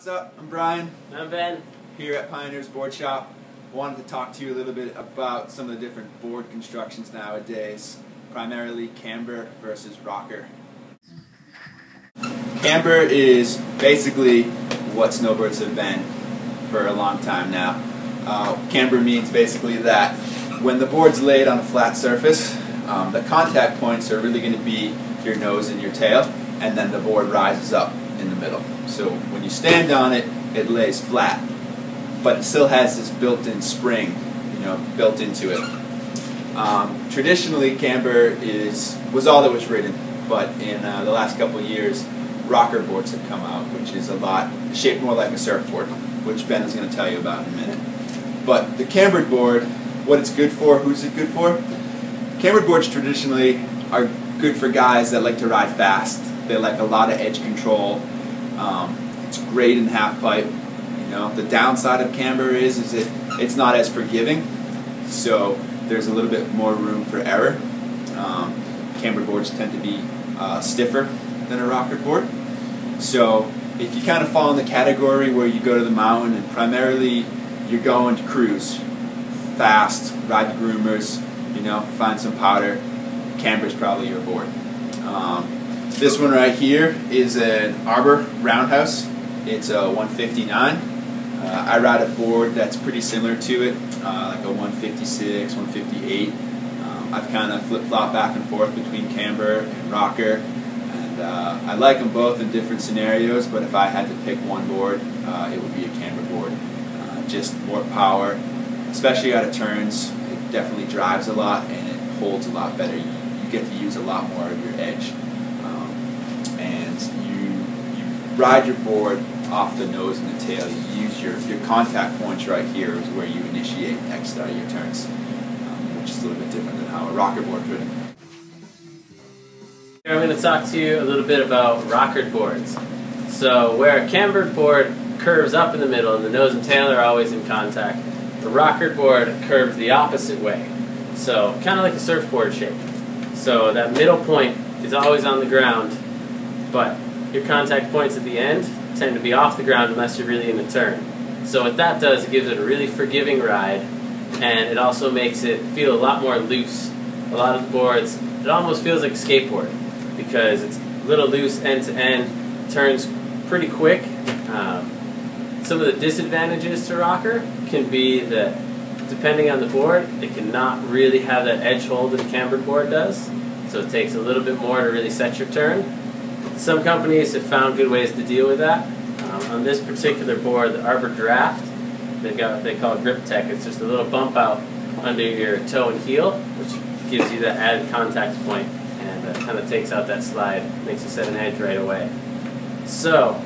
What's up? I'm Brian. I'm Ben. Here at Pioneers Board Shop. Wanted to talk to you a little bit about some of the different board constructions nowadays, primarily camber versus rocker. Camber is basically what snowboards have been for a long time now. Camber means basically that when the board's laid on a flat surface, the contact points are really going to be your nose and your tail, and then the board rises up in the middle. So when you stand on it, it lays flat, but it still has this built-in spring, built into it. Traditionally, camber was all that was ridden, but in the last couple of years, rocker boards have come out, which is a lot shaped more like a surfboard, which Ben is going to tell you about in a minute. But the cambered board, what it's good for, who's it good for? Cambered boards traditionally are good for guys that like to ride fast. They like a lot of edge control. It's great in half pipe. The downside of camber is it's not as forgiving, so there's a little bit more room for error. Cambered boards tend to be stiffer than a rocker board. So if you kind of fall in the category where you go to the mountain and primarily you're going to cruise, fast, ride the groomers, find some powder, camber's probably your board. This one right here is an Arbor Roundhouse. It's a 159. I ride a board that's pretty similar to it, like a 156, 158. I've kind of flip-flopped back and forth between camber and rocker, and I like them both in different scenarios, but if I had to pick one board, it would be a camber board. Just more power, especially out of turns. It definitely drives a lot, and it holds a lot better. You get to use a lot more of your edge. And you ride your board off the nose and the tail. You use your contact points right here is where you initiate and exit out of your turns, which is a little bit different than how a rocker board's ridden. Here I'm going to talk to you a little bit about rockered boards. So where a cambered board curves up in the middle and the nose and tail are always in contact, the rockered board curves the opposite way. So kind of like a surfboard shape. So that middle point is always on the ground, but your contact points at the end tend to be off the ground unless you're really in a turn. So what that does, it gives it a really forgiving ride, and it also makes it feel a lot more loose. A lot of the boards, it almost feels like a skateboard because it's a little loose end to end, turns pretty quick. Some of the disadvantages to rocker can be that depending on the board, it cannot really have that edge hold that a cambered board does, so it takes a little bit more to really set your turn. Some companies have found good ways to deal with that. On this particular board, the Arbor Draft, they've got what they call Grip Tech. It's just a little bump out under your toe and heel, which gives you that added contact point and kind of takes out that slide, makes you set an edge right away. So,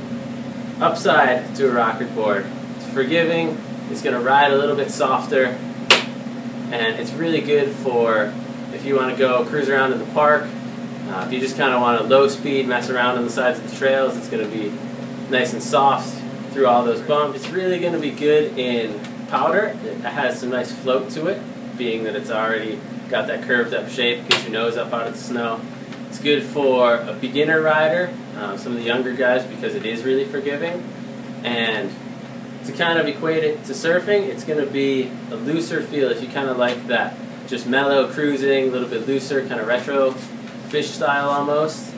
upside to a rocker board, it's forgiving, it's going to ride a little bit softer, and it's really good for if you want to go cruise around in the park. If you just kind of want a low speed, mess around on the sides of the trails, it's going to be nice and soft through all those bumps. It's really going to be good in powder. It has some nice float to it, being that it's already got that curved up shape, gets your nose up out of the snow. It's good for a beginner rider, some of the younger guys, because it is really forgiving. And to kind of equate it to surfing, it's going to be a looser feel if you kind of like that. Just mellow cruising, a little bit looser, kind of retro fish style almost.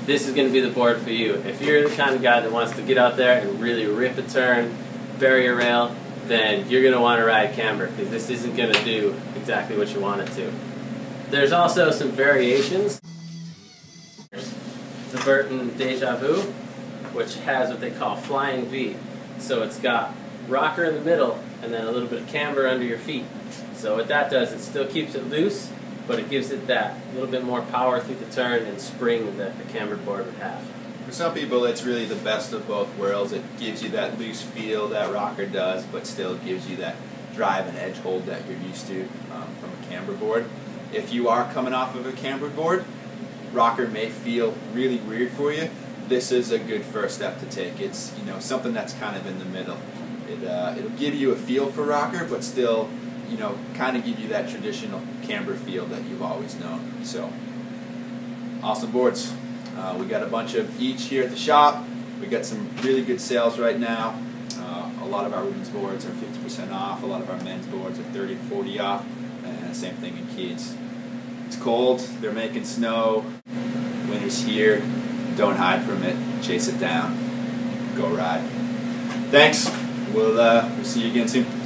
This is going to be the board for you. If you're the kind of guy that wants to get out there and really rip a turn, barrier rail, then you're going to want to ride camber, because this isn't going to do exactly what you want it to. There's also some variations. The Burton Deja Vu, which has what they call flying V. So it's got rocker in the middle and then a little bit of camber under your feet. So what that does, it still keeps it loose, but it gives it that little bit more power through the turn and spring that the cambered board would have. For some people, it's really the best of both worlds. It gives you that loose feel that rocker does, but still gives you that drive and edge hold that you're used to from a camber board. If you are coming off of a cambered board, rocker may feel really weird for you. This is a good first step to take. It's something that's kind of in the middle. It'll give you a feel for rocker, but still kind of give you that traditional camber feel that you've always known. So, awesome boards. We got a bunch of each here at the shop. We got some really good sales right now. A lot of our women's boards are 50% off. A lot of our men's boards are 30 to 40 off. And same thing in kids. It's cold. They're making snow. Winter's here. Don't hide from it. Chase it down. Go ride. Thanks. We'll see you again soon.